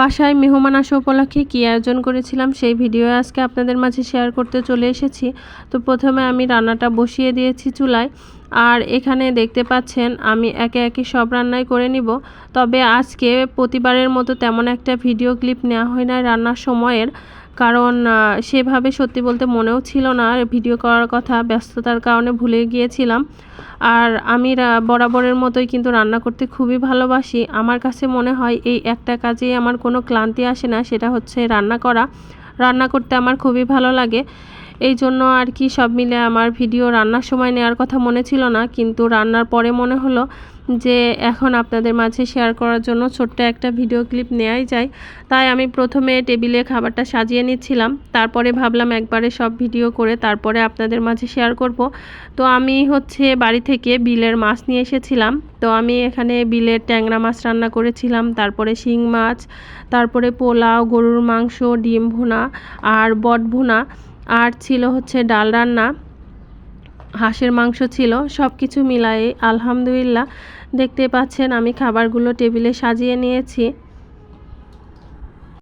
বাসায় মেহমান আসা উপলক্ষে কী আয়োজন করেছিলাম সেই ভিডিও আজকে আপনাদের মাঝে শেয়ার করতে চলে এসেছি। তো প্রথমে আমি রান্নাটা বসিয়ে দিয়েছি চুলায়, আর এখানে দেখতে পাচ্ছেন আমি একে একে সব রান্নাই করে নিব। তবে আজকে প্রতিবারের মতো তেমন একটা ভিডিও ক্লিপ নেওয়া হয় না রান্নার সময়ের, কারণ সেভাবে সত্যি বলতে মনেও ছিল না ভিডিও করার কথা, ব্যস্ততার কারণে ভুলে গিয়েছিলাম। আর আমি বরাবরের মতোই কিন্তু রান্না করতে খুবই ভালোবাসি। আমার কাছে মনে হয় এই একটা কাজেই আমার কোনো ক্লান্তি আসে না, সেটা হচ্ছে রান্না করা। রান্না করতে আমার খুবই ভালো লাগে, এই জন্য আর কি সব মিলে আমার ভিডিও রান্নার সময় নেওয়ার কথা মনে ছিল না, কিন্তু রান্নার পরে মনে হলো যে এখন আপনাদের মাঝে শেয়ার করার জন্য ছোট্ট একটা ভিডিও ক্লিপ নেওয়াই যায়। তাই আমি প্রথমে টেবিলে খাবারটা সাজিয়ে নিচ্ছিলাম, তারপরে ভাবলাম একবারে সব ভিডিও করে তারপরে আপনাদের মাঝে শেয়ার করব। তো আমি হচ্ছে বাড়ি থেকে বিলের মাছ নিয়ে এসেছিলাম। তো আমি এখানে বিলের ট্যাংরা মাছ রান্না করেছিলাম, তারপরে শিং মাছ, তারপরে পোলাও, গরুর মাংস, ডিম ভুনা আর বট ভুনা, আর ছিল হচ্ছে ডাল রান্না, হাঁসের মাংস ছিল। সব কিছু মিলায়ে আলহামদুলিল্লাহ দেখতে পাচ্ছেন আমি খাবারগুলো টেবিলে সাজিয়ে নিয়েছি।